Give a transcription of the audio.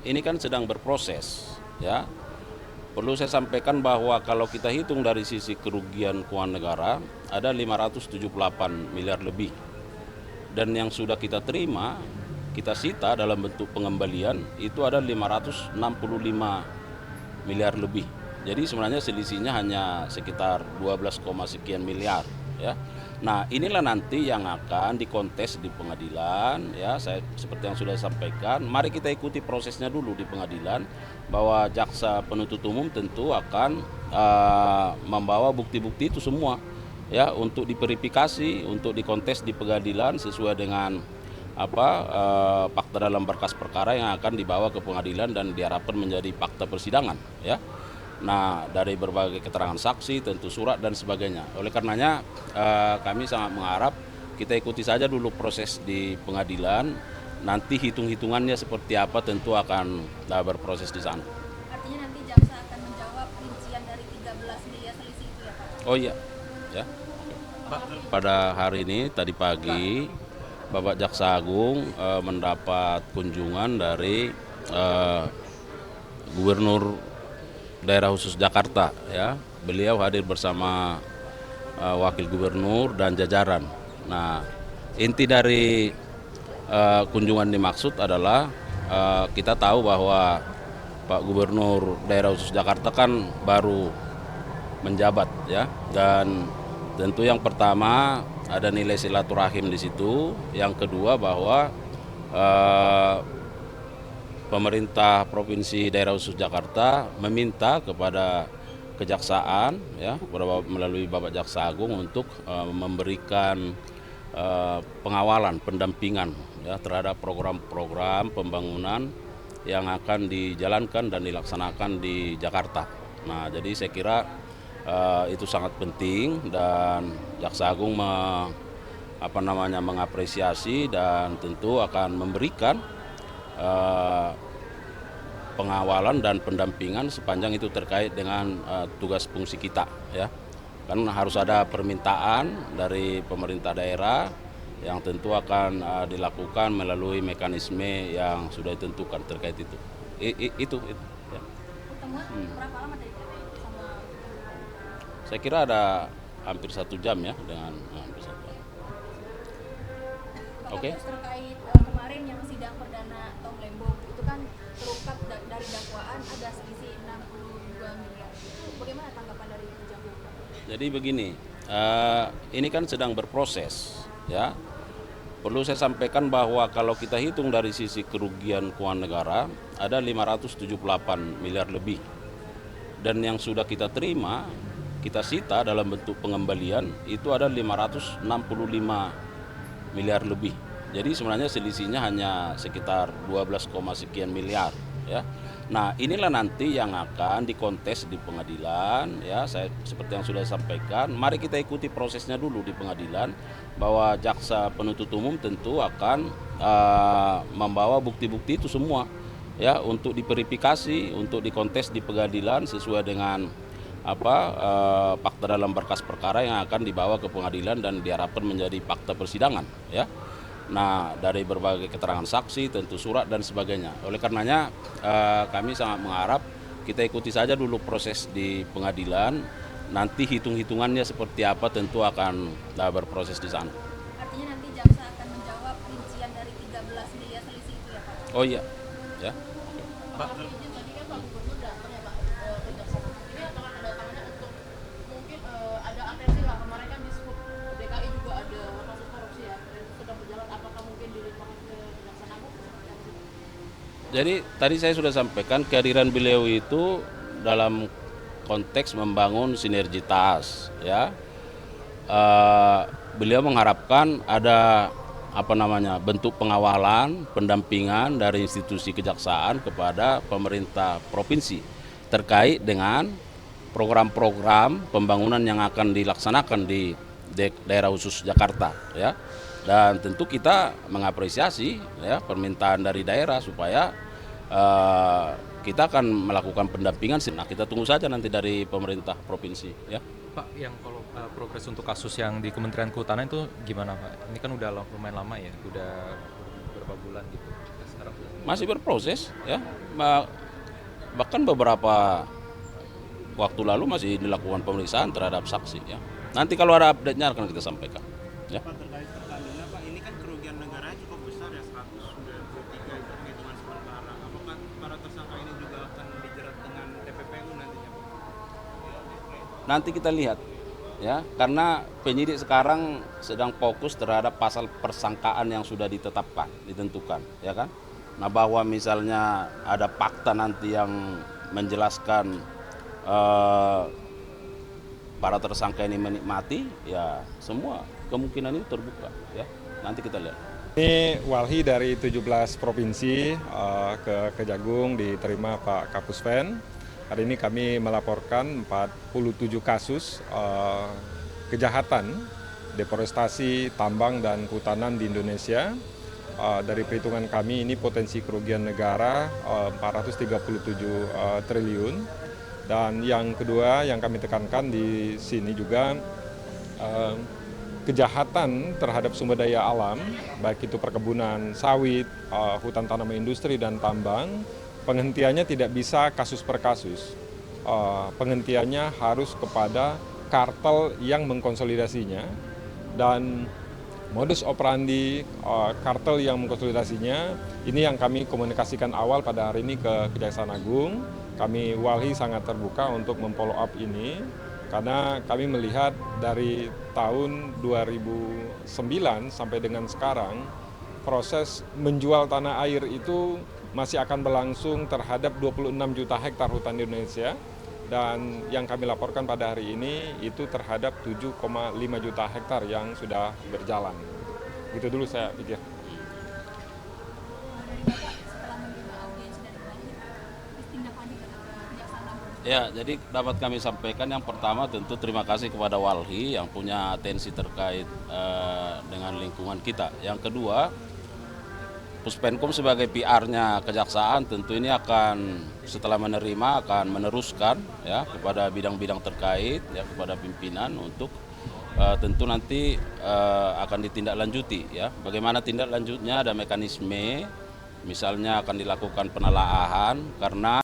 ini kan sedang berproses, ya. Perlu saya sampaikan bahwa kalau kita hitung dari sisi kerugian keuangan negara ada 578 miliar lebih. Dan yang sudah kita terima, kita sita dalam bentuk pengembalian itu ada 565 miliar lebih. Jadi sebenarnya selisihnya hanya sekitar 12, sekian miliar, ya. Nah, inilah nanti yang akan dikontes di pengadilan, ya. Saya seperti yang sudah sampaikan, mari kita ikuti prosesnya dulu di pengadilan, bahwa jaksa penuntut umum tentu akan membawa bukti-bukti itu semua, ya, untuk diverifikasi, untuk dikontes di pengadilan sesuai dengan fakta dalam berkas perkara yang akan dibawa ke pengadilan dan diharapkan menjadi fakta persidangan, ya. Nah, dari berbagai keterangan saksi, tentu surat dan sebagainya. Oleh karenanya kami sangat mengharap kita ikuti saja dulu proses di pengadilan. Nanti hitung-hitungannya seperti apa tentu akan berproses di sana. Artinya nanti jaksa akan menjawab rincian dari 13 miliar selisih itu ya Pak? Oh iya, ya. Pada hari ini tadi pagi Bapak Jaksa Agung mendapat kunjungan dari Gubernur Daerah Khusus Jakarta, ya. Beliau hadir bersama Wakil Gubernur dan jajaran. Nah, inti dari kunjungan dimaksud adalah kita tahu bahwa Pak Gubernur Daerah Khusus Jakarta kan baru menjabat, ya, dan tentu yang pertama ada nilai silaturahim di situ. Yang kedua bahwa eh, pemerintah Provinsi Daerah Khusus Jakarta meminta kepada Kejaksaan, ya, melalui Bapak Jaksa Agung untuk memberikan pengawalan, pendampingan, ya, terhadap program-program pembangunan yang akan dijalankan dan dilaksanakan di Jakarta. Nah, jadi saya kira itu sangat penting dan Jaksa Agung mengapresiasi dan tentu akan memberikan pengawalan dan pendampingan sepanjang itu terkait dengan tugas fungsi kita, ya. Kan harus ada permintaan dari pemerintah daerah yang tentu akan dilakukan melalui mekanisme yang sudah ditentukan terkait itu. Itu, ya. Pertemuan berapa lama tadi Pak sama? Saya kira ada hampir 1 jam, ya, dengan hampir 1 jam. Pak, Oke. terus terkait kemarin yang sidang perdana Tom Lembong itu kan terungkap dari dakwaan ada selisih 62 miliar. Bagaimana tanggapan dari Kejagung Pak? Jadi begini, ini kan sedang berproses, ya. Perlu saya sampaikan bahwa kalau kita hitung dari sisi kerugian keuangan negara ada 578 miliar lebih. Dan yang sudah kita terima, kita sita dalam bentuk pengembalian itu ada 565 miliar lebih. Jadi sebenarnya selisihnya hanya sekitar 12, sekian miliar, ya. Nah, inilah nanti yang akan dikontes di pengadilan, ya. Saya seperti yang sudah sampaikan, mari kita ikuti prosesnya dulu di pengadilan, bahwa jaksa penuntut umum tentu akan membawa bukti-bukti itu semua, ya, untuk diverifikasi, untuk dikontes di pengadilan sesuai dengan fakta dalam berkas perkara yang akan dibawa ke pengadilan dan diharapkan menjadi fakta persidangan, ya. Nah, dari berbagai keterangan saksi, tentu surat dan sebagainya. Oleh karenanya kami sangat mengharap kita ikuti saja dulu proses di pengadilan. Nanti hitung-hitungannya seperti apa tentu akan berproses di sana. Artinya nanti jaksa akan menjawab rincian dari 13 miliar selisih itu ya Pak? Oh iya, ya. Pak, izin tadi kan Pak Gubernur datang ya Pak ke jaksa. Ini akan ada tangannya untuk mungkin ada atensi lah kemarin kan di Scoop DKI juga ada kasus korupsi ya dan itu sedang berjalan, apakah mungkin dilimpahkan ke Kejaksaan Agung? Jadi tadi saya sudah sampaikan kehadiran beliau itu dalam konteks membangun sinergitas, ya. Beliau mengharapkan ada bentuk pengawalan, pendampingan dari institusi kejaksaan kepada pemerintah provinsi terkait dengan program-program pembangunan yang akan dilaksanakan di daerah khusus Jakarta, ya. Dan tentu kita mengapresiasi, ya, permintaan dari daerah supaya kita akan melakukan pendampingan. Nah, kita tunggu saja nanti dari pemerintah provinsi, ya. Pak, yang kalau progres untuk kasus yang di Kementerian Kehutanan itu gimana Pak? Ini kan udah lumayan lama ya, udah beberapa bulan gitu. Sekarang masih berproses ya. Bahkan beberapa waktu lalu masih dilakukan pemeriksaan terhadap saksi ya. Nanti kalau ada update-nya akan kita sampaikan ya. Pak, terkait pertamina Pak, ini kan kerugian negaranya cukup besar ya, 193 itu penghitungan sementara. Apakah para tersangka ini juga akan dijerat dengan TPPU nantinya Pak? Nanti kita lihat ya, karena penyidik sekarang sedang fokus terhadap pasal persangkaan yang sudah ditetapkan, ditentukan ya kan. Nah, bahwa misalnya ada fakta nanti yang menjelaskan para tersangka ini menikmati, ya semua kemungkinan itu terbuka ya. Nanti kita lihat. Ini walhi dari 17 provinsi ke Kejagung diterima Pak Kapuspen. Hari ini kami melaporkan 47 kasus kejahatan deforestasi, tambang, dan kehutanan di Indonesia. Dari perhitungan kami ini potensi kerugian negara 437 triliun. Dan yang kedua yang kami tekankan di sini juga kejahatan terhadap sumber daya alam, baik itu perkebunan sawit, hutan tanaman industri, dan tambang, penghentiannya tidak bisa kasus per kasus. Penghentiannya harus kepada kartel yang mengkonsolidasinya, dan modus operandi kartel yang mengkonsolidasinya ini yang kami komunikasikan awal pada hari ini ke Kejaksaan Agung. Kami walhi sangat terbuka untuk memfollow up ini karena kami melihat dari tahun 2009 sampai dengan sekarang proses menjual tanah air itu masih akan berlangsung terhadap 26 juta hektar hutan di Indonesia, dan yang kami laporkan pada hari ini itu terhadap 7,5 juta hektar yang sudah berjalan. Gitu dulu saya pikir. Ya, jadi dapat kami sampaikan yang pertama tentu terima kasih kepada Walhi yang punya atensi terkait dengan lingkungan kita. Yang kedua, Puspenkum sebagai PR-nya Kejaksaan tentu ini akan setelah menerima akan meneruskan ya kepada bidang-bidang terkait ya, kepada pimpinan untuk tentu nanti akan ditindaklanjuti ya. Bagaimana tindak lanjutnya, ada mekanisme, misalnya akan dilakukan penelaahan karena